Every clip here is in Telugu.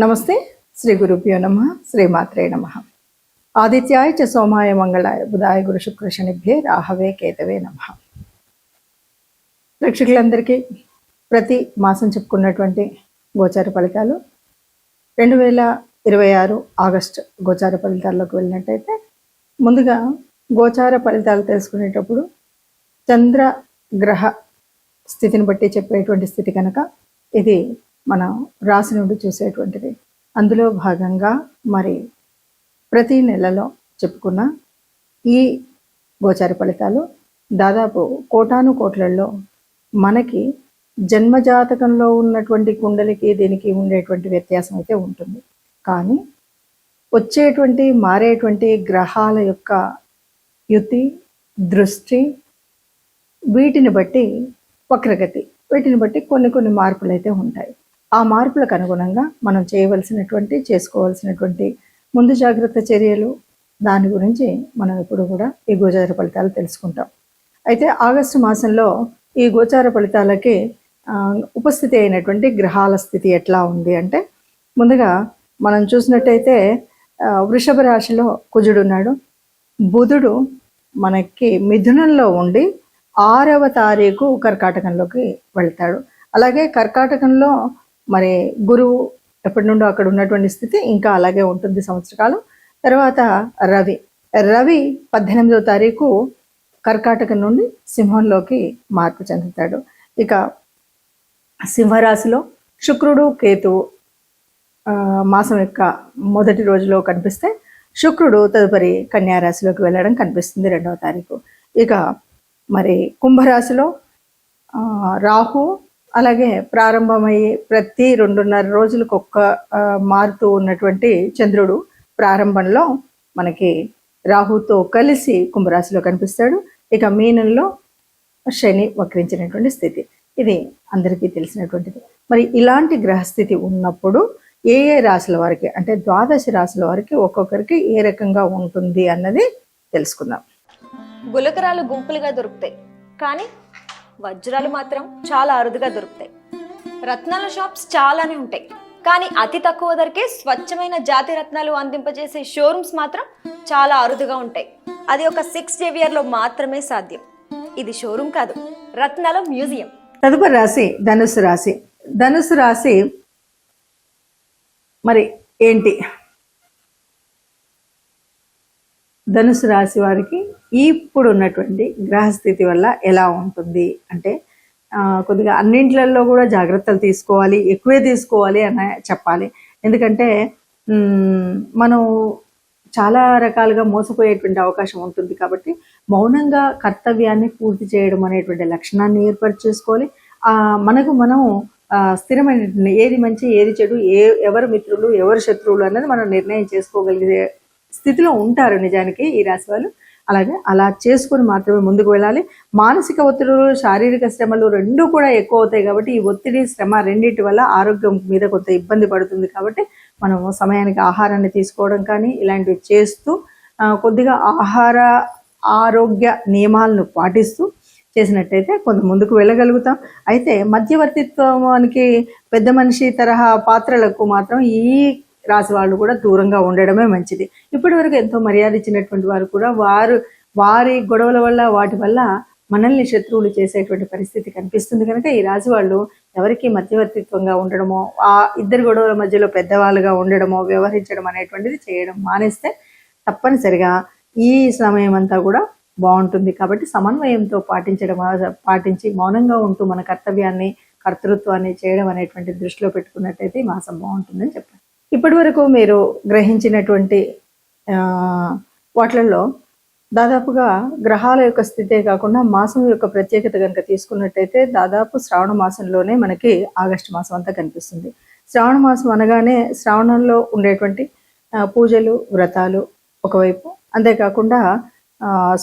నమస్తే. శ్రీ గురుభ్యో నమ. శ్రీమాత్రే నమ. ఆదిత్యాయ చ సోమాయ మంగళాయ బుధాయ గురు శుక్ర శనిభ్యే రాహవే కేతవే నమ. ప్రేక్షకులందరికీ ప్రతి మాసం చెప్పుకున్నటువంటి గోచార ఫలితాలు 2026 ఆగస్టు గోచార ఫలితాల్లోకి వెళ్ళినట్టయితే, ముందుగా గోచార ఫలితాలు తెలుసుకునేటప్పుడు చంద్ర గ్రహ స్థితిని బట్టి చెప్పేటువంటి స్థితి కనుక ఇది మన రాశి నుండి చూసేటువంటిది. అందులో భాగంగా మరి ప్రతి నెలలో చెప్పుకున్న ఈ గోచార ఫలితాలు దాదాపు కోటాను కోట్లలో మనకి జన్మజాతకంలో ఉన్నటువంటి కుండలికి దీనికి ఉండేటువంటి వ్యత్యాసం అయితే ఉంటుంది. కానీ వచ్చేటువంటి మారేటువంటి గ్రహాల యొక్క యుతి, దృష్టి, వీటిని బట్టి వక్రగతి, వీటిని బట్టి కొన్ని మార్పులు అయితే ఉంటాయి. ఆ మార్పులకు అనుగుణంగా మనం చేసుకోవాల్సినటువంటి ముందు జాగ్రత్త చర్యలు, దాని గురించి మనం ఇప్పుడు కూడా ఈ గోచార ఫలితాలు తెలుసుకుంటాం. అయితే ఆగస్టు మాసంలో ఈ గోచార ఫలితాలకి ఉపస్థితి అయినటువంటి గ్రహాల స్థితి ఎట్లా ఉంది అంటే, ముందుగా మనం చూసినట్టయితే వృషభ రాశిలో కుజుడు ఉన్నాడు. బుధుడు మనకి మిథునంలో ఉండి 6వ తారీఖు కర్కాటకంలోకి వెళ్తాడు. అలాగే కర్కాటకంలో మరి గురువు ఎప్పటి నుండో అక్కడ ఉన్నటువంటి స్థితి ఇంకా అలాగే ఉంటుంది సంవత్సరకాలం. తర్వాత రవి 18వ తారీఖు కర్కాటకం నుండి సింహంలోకి మార్పు చెందుతాడు. ఇక సింహరాశిలో శుక్రుడు, కేతువు మాసం యొక్క మొదటి రోజులో కనిపిస్తే, శుక్రుడు తదుపరి కన్యారాశిలోకి వెళ్ళడం కనిపిస్తుంది 2వ తారీఖు. ఇక మరి కుంభరాశిలో రాహు, అలాగే ప్రారంభమయ్యి ప్రతి 2.5 రోజులకు మారుతూ ఉన్నటువంటి చంద్రుడు ప్రారంభంలో మనకి రాహుతో కలిసి కుంభరాశిలో కనిపిస్తాడు. ఇక మీనంలో శని వక్రించినటువంటి స్థితి, ఇది అందరికీ తెలిసినటువంటిది. మరి ఇలాంటి గ్రహస్థితి ఉన్నప్పుడు ఏ రాశుల వారికి, అంటే 12 రాశుల వారికి ఒక్కొక్కరికి ఏ రకంగా ఉంటుంది అన్నది తెలుసుకుందాం. గులకరాలు గుంపులుగా దొరుకుతాయి, కానీ వజ్రాలు మాత్రం చాలా అరుదుగా దొరుకుతాయి. రత్నాల షాప్స్ చాలానే ఉంటాయి, కానీ అతి తక్కువ ధరకే స్వచ్ఛమైన జాతి రత్నాలు అందింపజేసే షోరూమ్స్ మాత్రం చాలా అరుదుగా ఉంటాయి. అది ఒక 6 జేవియర్లో మాత్రమే సాధ్యం. ఇది షోరూమ్ కాదు, రత్నాల మ్యూజియం. తదుపరి రాశి ధనుసు రాశి. ధనుసు రాశి మరి ఏంటి? ధనుసు రాశి వారికి ఇప్పుడు ఉన్నటువంటి గ్రహస్థితి వల్ల ఎలా ఉంటుంది అంటే, కొద్దిగా అన్నింట్లలో కూడా జాగ్రత్తలు తీసుకోవాలి, ఎక్కువే తీసుకోవాలి అని చెప్పాలి. ఎందుకంటే మనం చాలా రకాలుగా మోసపోయేటువంటి అవకాశం ఉంటుంది. కాబట్టి మౌనంగా కర్తవ్యాన్ని పూర్తి చేయడం అనేటువంటి లక్షణాన్ని ఏర్పాటు చేసుకోవాలి. మనకు మనం స్థిరమైనటువంటి ఏది మంచి, ఏది చెడు, ఎవరు మిత్రులు, ఎవరు శత్రువులు అన్నది మనం నిర్ణయం చేసుకోగలిగే స్థితిలో ఉంటారు నిజానికి ఈ రాశి వాళ్ళు. అలాగే అలా చేసుకొని మాత్రమే ముందుకు వెళ్ళాలి. మానసిక ఒత్తిడులు, శారీరక శ్రమలు రెండూ కూడా ఎక్కువ అవుతాయి. కాబట్టి ఈ ఒత్తిడి, శ్రమ రెండింటి వల్ల ఆరోగ్యం మీద కొంత ఇబ్బంది పడుతుంది. కాబట్టి మనం సమయానికి ఆహారాన్ని తీసుకోవడం కానీ ఇలాంటివి చేస్తూ కొద్దిగా ఆరోగ్య నియమాలను పాటిస్తూ చేసినట్టయితే కొంత ముందుకు వెళ్ళగలుగుతాం. అయితే మధ్యవర్తిత్వానికి, పెద్ద మనిషి తరహా పాత్రలకు మాత్రం ఈ రాశి వాళ్ళు కూడా దూరంగా ఉండడమే మంచిది. ఇప్పటి వరకు ఎంతో మర్యాద ఇచ్చినటువంటి వారు కూడా వారి గొడవల వల్ల, వాటి వల్ల మనల్ని శత్రువులు చేసేటువంటి పరిస్థితి కనిపిస్తుంది. కనుక ఈ రాశి వాళ్ళు ఎవరికి మధ్యవర్తిత్వంగా ఉండడమో, ఆ ఇద్దరు గొడవల మధ్యలో పెద్దవాళ్ళుగా ఉండడమో, వ్యవహరించడం అనేటువంటిది చేయడం మానేస్తే తప్పనిసరిగా ఈ సమయం అంతా కూడా బాగుంటుంది. కాబట్టి సమన్వయంతో పాటించి మౌనంగా ఉంటూ మన కర్తవ్యాన్ని, కర్తృత్వాన్ని చేయడం అనేటువంటి దృష్టిలో పెట్టుకున్నట్టయితే ఈ మాసం బాగుంటుందని చెప్పారు. ఇప్పటి వరకు మీరు గ్రహించినటువంటి వాటిల్లో దాదాపుగా గ్రహాల యొక్క స్థితే కాకుండా మాసం యొక్క ప్రత్యేకత కనుక తీసుకున్నట్టయితే, దాదాపు శ్రావణ మాసంలోనే మనకి ఆగస్టు మాసం అంతా కనిపిస్తుంది. శ్రావణ మాసం అనగానే శ్రావణంలో ఉండేటువంటి పూజలు, వ్రతాలు ఒకవైపు, అంతేకాకుండా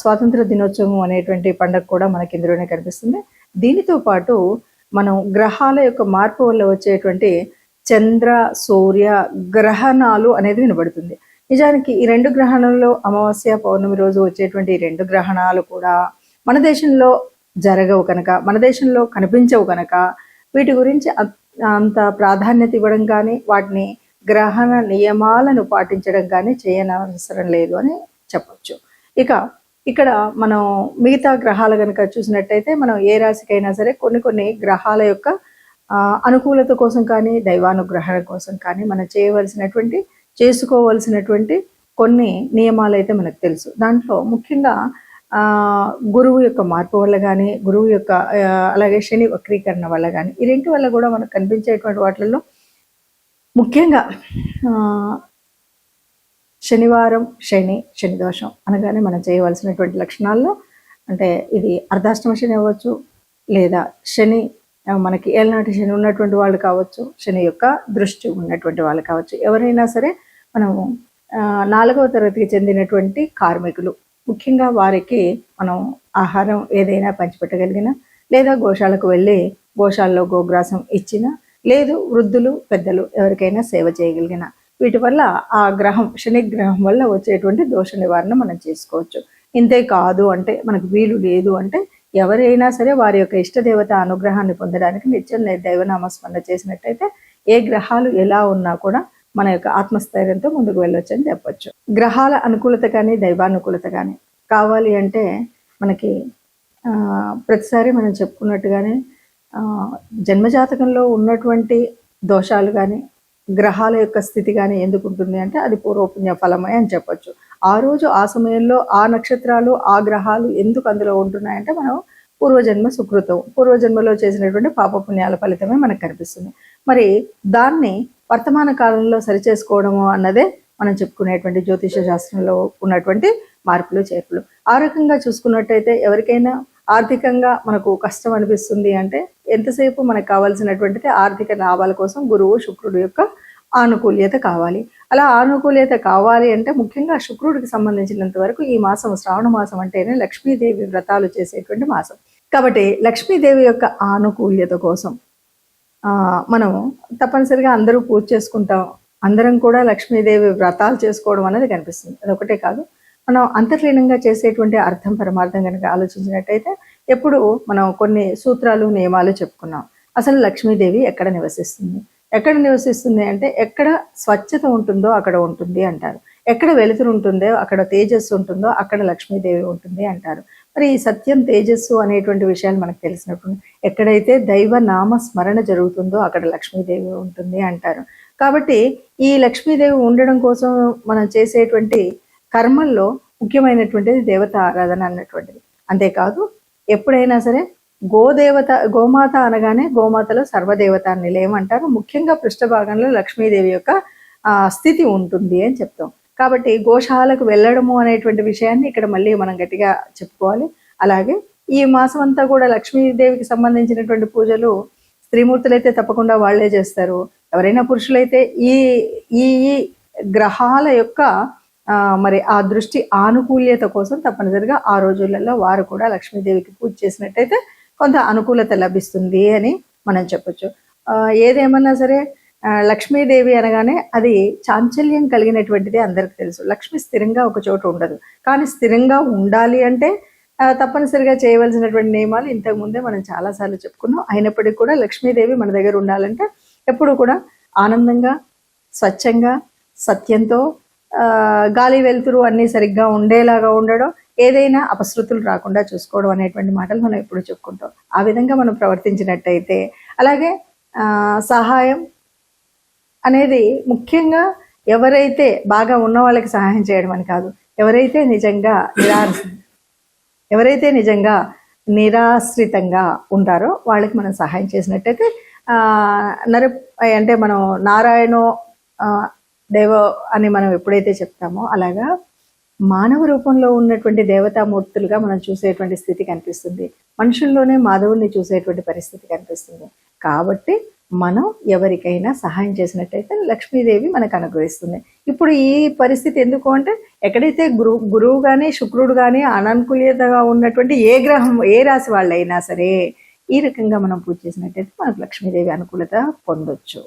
స్వాతంత్ర దినోత్సవం అనేటువంటి పండుగ కూడా మనకి ఇందులోనే కనిపిస్తుంది. దీనితో పాటు మనం గ్రహాల యొక్క మార్పు వల్ల వచ్చేటువంటి చంద్ర, సూర్య గ్రహణాలు అనేది వినబడుతుంది. నిజానికి ఈ 2 గ్రహణాల్లో అమావాస్య, పౌర్ణమి రోజు వచ్చేటువంటి 2 గ్రహణాలు కూడా మన దేశంలో జరగవు కనుక, మన దేశంలో కనిపించవు కనుక వీటి గురించి అంత ప్రాధాన్యత ఇవ్వడం కానీ, వాటిని గ్రహణ నియమాలను పాటించడం కానీ చేయనవసరం లేదు అని చెప్పొచ్చు. ఇక ఇక్కడ మనం మిగతా గ్రహాలు కనుక చూసినట్టయితే మనం ఏ రాశికైనా సరే కొన్ని గ్రహాల యొక్క అనుకూలత కోసం కానీ దైవానుగ్రహణ కోసం కానీ మనం చేసుకోవలసినటువంటి కొన్ని నియమాలు అయితే మనకు తెలుసు. దాంట్లో ముఖ్యంగా గురువు యొక్క మార్పు వల్ల కానీ గురువు యొక్క అలాగే శని వక్రీకరణ వల్ల కానీ ఈ రెంటి వల్ల కూడా మనకు కనిపించేటువంటి వాటిల్లో ముఖ్యంగా శనివారం శని దోషం అనగానే మనం చేయవలసినటువంటి లక్షణాల్లో అంటే ఇది అర్ధాష్టమ శని అవ్వచ్చు, లేదా శని మనకి ఏళ్ళనాటి శని ఉన్నటువంటి వాళ్ళు కావచ్చు, శని యొక్క దృష్టి ఉన్నటువంటి వాళ్ళు కావచ్చు. ఎవరైనా సరే మనము 4వ తరగతికి చెందినటువంటి కార్మికులు ముఖ్యంగా వారికి మనం ఆహారం ఏదైనా పంచిపెట్టగలిగిన, లేదా గోశాలకు వెళ్ళి గోశాలలో గోగ్రాసం ఇచ్చిన, లేదు వృద్ధులు పెద్దలు ఎవరికైనా సేవ చేయగలిగిన, వీటి వల్ల ఆ గ్రహం శని గ్రహం వల్ల వచ్చేటువంటి దోష నివారణ మనం చేసుకోవచ్చు. ఇంతే కాదు అంటే మనకు వీలు లేదు అంటే ఎవరైనా సరే వారి యొక్క ఇష్టదేవత అనుగ్రహాన్ని పొందడానికి నిత్యం దైవనామస్మరణ చేసినట్టయితే ఏ గ్రహాలు ఎలా ఉన్నా కూడా మన యొక్క ఆత్మస్థైర్యంతో ముందుకు వెళ్ళొచ్చు అని చెప్పొచ్చు. గ్రహాల అనుకూలత కానీ దైవానుకూలత కానీ కావాలి అంటే మనకి ప్రతిసారి మనం చెప్పుకున్నట్టుగానే జన్మజాతకంలో ఉన్నటువంటి దోషాలు కానీ గ్రహాల యొక్క స్థితి కానీ ఎందుకు ఉంటుంది అంటే అది పూర్వపుణ్య ఫలమే అని చెప్పొచ్చు. ఆ రోజు ఆ సమయంలో ఆ నక్షత్రాలు ఆ గ్రహాలు ఎందుకు అందులో ఉంటున్నాయంటే మనం పూర్వజన్మ సుకృతం, పూర్వజన్మలో చేసినటువంటి పాపపుణ్యాల ఫలితమే మనకు కనిపిస్తుంది. మరి దాన్ని వర్తమాన కాలంలో సరిచేసుకోవడము అన్నదే మనం చెప్పుకునేటువంటి జ్యోతిష శాస్త్రంలో ఉన్నటువంటి మార్పులు చేర్పులు. ఆ రకంగా చూసుకున్నట్టయితే ఎవరికైనా ఆర్థికంగా మనకు కష్టం అనిపిస్తుంది అంటే ఎంతసేపు మనకు కావాల్సినటువంటిది ఆర్థిక లాభాల కోసం గురువు శుక్రుడు యొక్క ఆనుకూల్యత కావాలి. అలా ఆనుకూల్యత కావాలి అంటే ముఖ్యంగా శుక్రుడికి సంబంధించినంత వరకు ఈ మాసం శ్రావణ మాసం అంటేనే లక్ష్మీదేవి వ్రతాలు చేసేటువంటి మాసం. కాబట్టి లక్ష్మీదేవి యొక్క ఆనుకూల్యత కోసం మనము తప్పనిసరిగా అందరూ పూజ చేసుకుంటాం, అందరం కూడా లక్ష్మీదేవి వ్రతాలు చేసుకోవడం అనేది కనిపిస్తుంది. అదొకటే కాదు, మనం అంతర్లీనంగా చేసేటువంటి అర్థం పరమార్థం కనుక ఆలోచించినట్టయితే ఎప్పుడు మనం కొన్ని సూత్రాలు నియమాలు చెప్పుకున్నాం. అసలు లక్ష్మీదేవి ఎక్కడ నివసిస్తుంది అంటే ఎక్కడ స్వచ్ఛత ఉంటుందో అక్కడ ఉంటుంది అంటారు, ఎక్కడ వెలుతురు ఉంటుందో అక్కడ తేజస్సు ఉంటుందో అక్కడ లక్ష్మీదేవి ఉంటుంది అంటారు. మరి ఈ సత్యం తేజస్సు అనేటువంటి విషయాలు మనకు తెలిసినప్పుడు ఎక్కడైతే దైవ నామ స్మరణ జరుగుతుందో అక్కడ లక్ష్మీదేవి ఉంటుంది అంటారు. కాబట్టి ఈ లక్ష్మీదేవి ఉండడం కోసం మనం చేసేటువంటి కర్మల్లో ముఖ్యమైనటువంటిది దేవత ఆరాధన అన్నటువంటిది. అంతేకాదు ఎప్పుడైనా సరే గోమాత అనగానే గోమాతలో సర్వదేవత నిలయం అంటారు. ముఖ్యంగా పృష్ఠభాగంలో లక్ష్మీదేవి యొక్క స్థితి ఉంటుంది అని చెప్తాం. కాబట్టి గోశాలకు వెళ్ళడము అనేటువంటి విషయాన్ని ఇక్కడ మళ్ళీ మనం గట్టిగా చెప్పుకోవాలి. అలాగే ఈ మాసం అంతా కూడా లక్ష్మీదేవికి సంబంధించినటువంటి పూజలు స్త్రీమూర్తులైతే తప్పకుండా వాళ్లే చేస్తారు. ఎవరైనా పురుషులైతే ఈ ఈ గ్రహాల యొక్క మరి ఆ దృష్టి ఆనుకూల్యత కోసం తప్పనిసరిగా ఆ రోజులలో వారు కూడా లక్ష్మీదేవికి పూజ చేసినట్టయితే కొంత అనుకూలత లభిస్తుంది అని మనం చెప్పొచ్చు. ఏదేమన్నా సరే లక్ష్మీదేవి అనగానే అది చాంచల్యం కలిగినటువంటిది అందరికి తెలుసు. లక్ష్మి స్థిరంగా ఒక చోట ఉండదు, కానీ స్థిరంగా ఉండాలి అంటే తప్పనిసరిగా చేయవలసినటువంటి నియమాలు ఇంతకుముందే మనం చాలాసార్లు చెప్పుకున్నాం. అయినప్పటికీ కూడా లక్ష్మీదేవి మన దగ్గర ఉండాలంటే ఎప్పుడు కూడా ఆనందంగా, స్వచ్ఛంగా, సత్యంతో, గాలి వెలుతురు అన్నీ సరిగ్గా ఉండేలాగా ఉండడం, ఏదైనా అపశృతులు రాకుండా చూసుకోవడం అనేటువంటి మాటలు మనం ఎప్పుడు చెప్పుకుంటాం. ఆ విధంగా మనం ప్రవర్తించినట్టయితే, అలాగే సహాయం అనేది ముఖ్యంగా ఎవరైతే బాగా ఉన్న వాళ్ళకి సహాయం చేయడం అని కాదు, ఎవరైతే నిజంగా నిరాశ్రితంగా ఉంటారో వాళ్ళకి మనం సహాయం చేసినట్టయితే అంటే మనం నారాయణో దేవ అని మనం ఎప్పుడైతే చెప్తామో అలాగా మానవ రూపంలో ఉన్నటువంటి దేవతామూర్తులుగా మనం చూసేటువంటి స్థితి కనిపిస్తుంది. మనుషుల్లోనే మాధవుల్ని చూసేటువంటి పరిస్థితి కనిపిస్తుంది. కాబట్టి మనం ఎవరికైనా సహాయం చేసినట్టయితే లక్ష్మీదేవి మనకు అనుగ్రహిస్తుంది. ఇప్పుడు ఈ పరిస్థితి ఎందుకు అంటే ఎక్కడైతే గురువు కానీ శుక్రుడు కానీ అనానుకూల్యతగా ఉన్నటువంటి ఏ గ్రహం ఏ రాశి వాళ్ళైనా సరే ఈ రకంగా మనం పూజ చేసినట్టయితే మనకు లక్ష్మీదేవి అనుకూలత పొందొచ్చు.